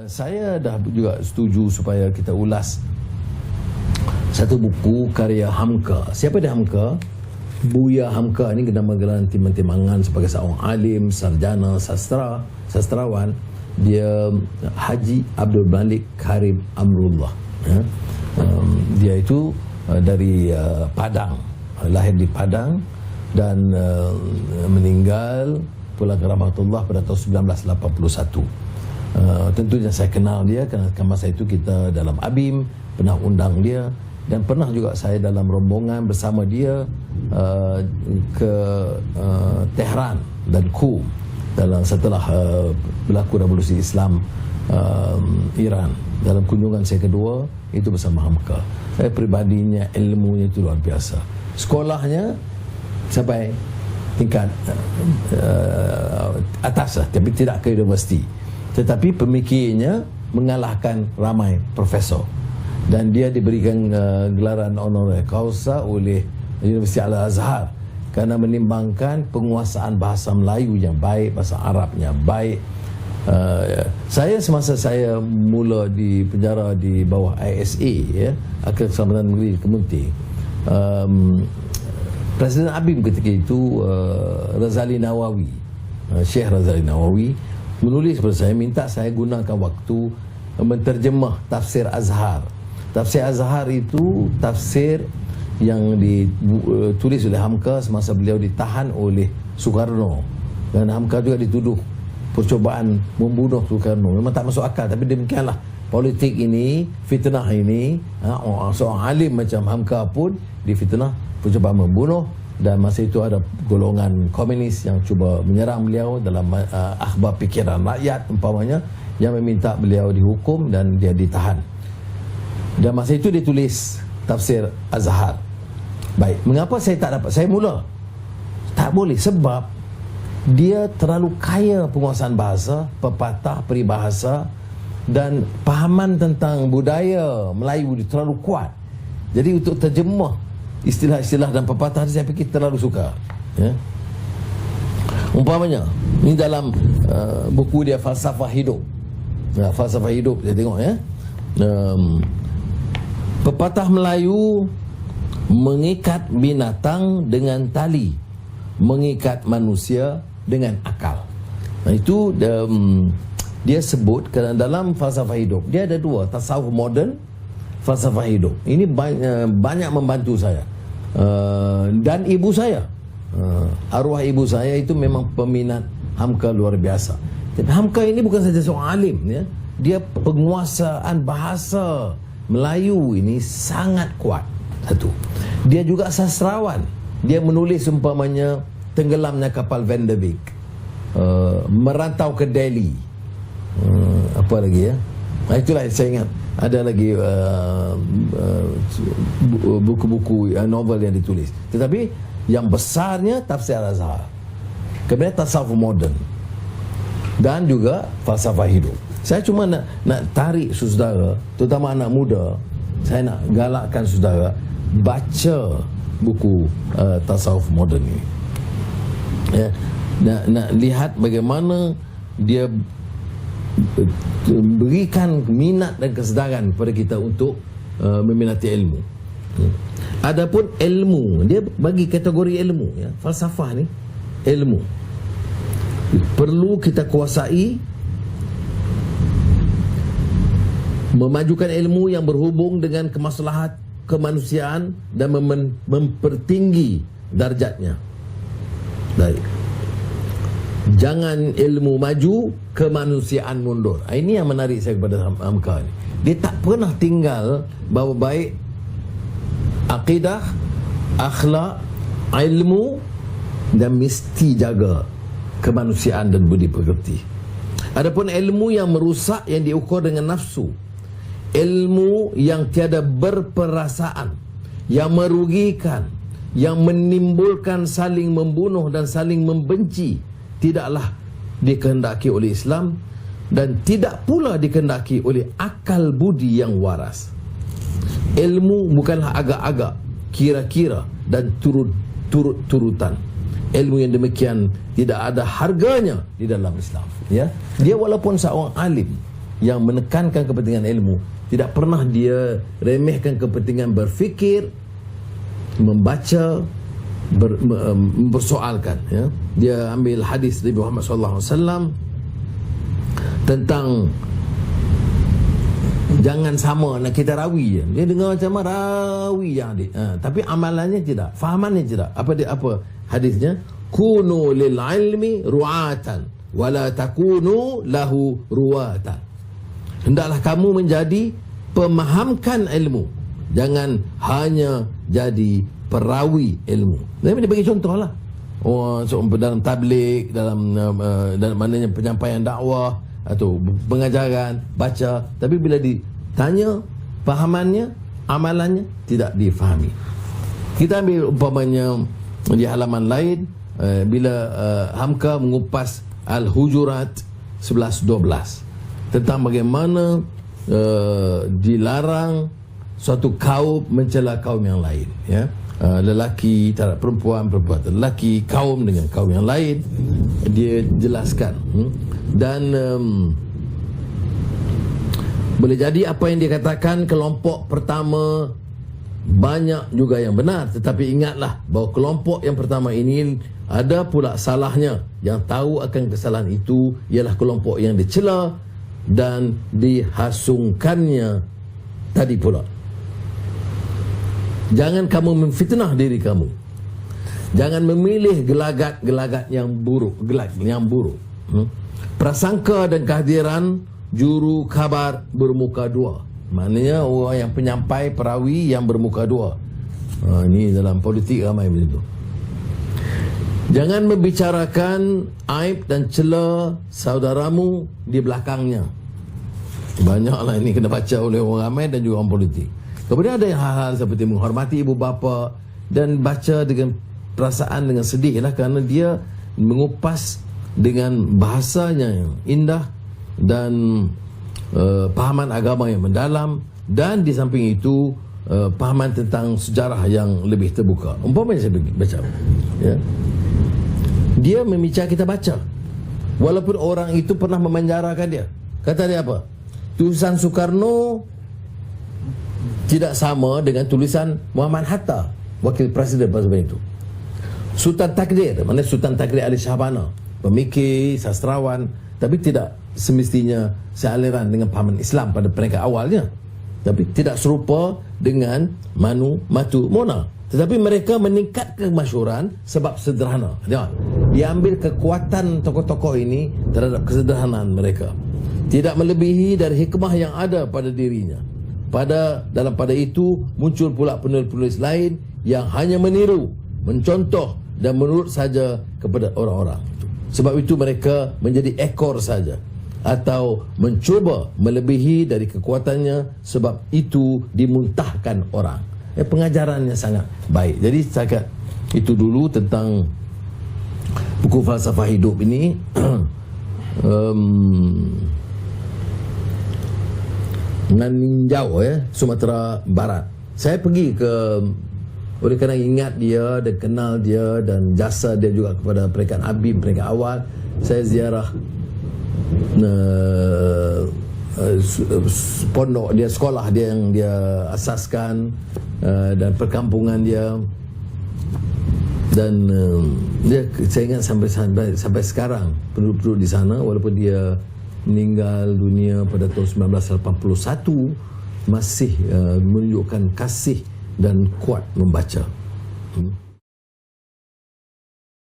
Saya dah juga setuju supaya kita ulas satu buku karya Hamka. Siapa dia Hamka? Buya Hamka ni nama gelar timang-timangan sebagai seorang alim, sarjana, sastrawan. Dia Haji Abdul Malik Karim Amrullah. Dia itu dari Padang, lahir di Padang dan meninggal pulang ke rahmatullah pada tahun 1981. Tentunya saya kenal dia kerana masa itu kita dalam ABIM pernah undang dia, dan pernah juga saya dalam rombongan bersama dia ke Tehran dan Qum setelah berlaku revolusi Islam Iran. Dalam kunjungan saya kedua itu bersama Hamka. Saya pribadinya, ilmunya itu luar biasa. Sekolahnya sampai tingkat atas lah, tapi tidak ke universiti. Tetapi pemikirnya mengalahkan ramai profesor, dan dia diberikan gelaran honoris causa oleh Universiti Al-Azhar kerana menimbangkan penguasaan bahasa Melayu yang baik, bahasa Arabnya baik. Saya semasa saya mula di penjara di bawah ISA, ya, Akhir Keselamatan Negeri Kemunting, Presiden ABIM ketika itu Razali Nawawi, Syekh Razali Nawawi menulis kepada saya, minta saya gunakan waktu menterjemah tafsir Azhar. Tafsir Azhar itu tafsir yang ditulis oleh Hamka semasa beliau ditahan oleh Soekarno, dan Hamka juga dituduh percubaan membunuh Soekarno. Memang tak masuk akal, tapi demikianlah politik ini, fitnah ini. Seorang alim macam Hamka pun difitnah, percubaan membunuh. Dan masa itu ada golongan komunis yang cuba menyerang beliau dalam akhbar fikiran rakyat umpamanya, yang meminta beliau dihukum dan dia ditahan. Dan masa itu dia tulis tafsir Azhar. Baik, mengapa saya tak dapat? Saya mula tak boleh sebab dia terlalu kaya penguasaan bahasa, pepatah, peribahasa, dan pahaman tentang budaya Melayu dia terlalu kuat. Jadi untuk terjemah istilah-istilah dan pepatah saya fikir terlalu suka, ya. Umpamanya ini dalam buku dia Falsafah Hidup. Falsafah Hidup saya tengok, ya. Pepatah Melayu mengikat binatang dengan tali, mengikat manusia dengan akal. Itu dia sebut kerana dalam falsafah hidup dia ada dua, tasawuf moden, falsafah hidup. Ini banyak membantu saya. Dan ibu saya, arwah ibu saya itu memang peminat Hamka luar biasa. Tapi Hamka ini bukan saja seorang alim, ya. Dia penguasaan bahasa Melayu ini sangat kuat. Satu, dia juga sastrawan. Dia menulis umpamanya tenggelamnya kapal Van der Beek, merantau ke Delhi, apa lagi, ya. Itulah saya ingat. Ada lagi buku-buku novel yang ditulis. Tetapi yang besarnya tafsir Al-Azhar, kemudian tasawuf moden, dan juga falsafah hidup. Saya cuma nak tarik saudara, terutama anak muda, saya nak galakkan saudara baca buku tasawuf moden ini, ya. Nak lihat bagaimana dia berikan minat dan kesedaran kepada kita untuk meminati ilmu. Adapun ilmu, dia bagi kategori ilmu, ya. Falsafah ni ilmu perlu kita kuasai, memajukan ilmu yang berhubung dengan kemaslahat kemanusiaan dan mempertinggi darjatnya. Baik. Jangan ilmu maju, kemanusiaan mundur. Ini yang menarik saya kepada Hamka ni. Dia tak pernah tinggal bawa baik akidah, akhlak, ilmu, dan mesti jaga kemanusiaan dan budi pekerti. Adapun ilmu yang merusak, yang diukur dengan nafsu, ilmu yang tiada berperasaan, yang merugikan, yang menimbulkan saling membunuh dan saling membenci, tidaklah dikehendaki oleh Islam, dan tidak pula dikehendaki oleh akal budi yang waras. Ilmu bukanlah agak-agak, kira-kira, dan turut-turutan. Ilmu yang demikian tidak ada harganya di dalam Islam, ya. Dia walaupun seorang alim, yang menekankan kepentingan ilmu. Tidak pernah dia remehkan kepentingan berfikir, membaca, mempersoalkan. Ya. Dia ambil hadis Nabi Muhammad SAW tentang jangan sama nak kita rawi je. Dia dengar macam rawi yang adik. Tapi amalannya tidak, fahamannya tidak. Apa hadisnya? Kunu lil ilmi ru'atan wala takunu lahu ruwatan. Hendaklah kamu menjadi pemahamkan ilmu, jangan hanya jadi perawi ilmu. Dia bagi contoh lah. Dalam tabligh, dalam maknanya penyampaian dakwah atau pengajaran, baca, tapi bila ditanya fahamannya, amalannya tidak difahami. Kita ambil umpamanya di halaman lain, bila Hamka mengupas Al-Hujurat 11-12 tentang bagaimana dilarang suatu kaum mencela kaum yang lain, ya. Lelaki terhadap perempuan, perempuan terhadap lelaki, kaum dengan kaum yang lain, dia jelaskan. Dan boleh jadi apa yang dikatakan kelompok pertama banyak juga yang benar, tetapi ingatlah bahawa kelompok yang pertama ini ada pula salahnya. Yang tahu akan kesalahan itu ialah kelompok yang dicela dan dihasungkannya tadi pula. Jangan kamu memfitnah diri kamu. Jangan memilih gelagat-gelagat yang buruk, Prasangka dan kehadiran juru kabar bermuka dua. Maknanya orang yang penyampai, perawi yang bermuka dua. Ini dalam politik ramai begitu. Jangan membicarakan aib dan cela saudaramu di belakangnya. Banyaklah ini kena baca oleh orang ramai dan juga orang politik. Kemudian ada hal-hal seperti menghormati ibu bapa dan baca dengan perasaan, dengan sedih lah, kerana dia mengupas dengan bahasanya yang indah dan pahaman agama yang mendalam, dan di samping itu pahaman tentang sejarah yang lebih terbuka. Umpamanya saya baca, ya, dia meminta kita baca walaupun orang itu pernah memenjarakan dia. Kata dia apa? Tulisan Soekarno tidak sama dengan tulisan Muhammad Hatta, wakil presiden pada zaman itu. Sultan Takdir, mana Sultan Takdir Ali Shahbana, pemikir, sastrawan, tapi tidak semestinya sealiran dengan pahaman Islam pada peringkat awalnya, tapi tidak serupa dengan Manu Matu Mona. Tetapi mereka meningkatkan kemasyhuran sebab sederhana. Dia ambil kekuatan tokoh-tokoh ini terhadap kesederhanaan mereka, tidak melebihi dari hikmah yang ada pada dirinya. Pada itu muncul pula penulis-penulis lain yang hanya meniru, mencontoh dan menurut saja kepada orang-orang. Sebab itu mereka menjadi ekor saja, atau mencuba melebihi dari kekuatannya, sebab itu dimuntahkan orang. Pengajarannya sangat baik. Jadi setakat itu dulu tentang buku falsafah hidup ini. Naninjau, Sumatera Barat. Saya pergi oleh kerana ingat dia dan kenal dia dan jasa dia juga kepada peringkat Habib, peringkat awal, saya ziarah pondok dia, sekolah dia yang dia asaskan, dan perkampungan dia. Dan saya ingat sampai sekarang penduduk-penduduk di sana, walaupun dia meninggal dunia pada tahun 1981, masih menunjukkan kasih dan kuat membaca.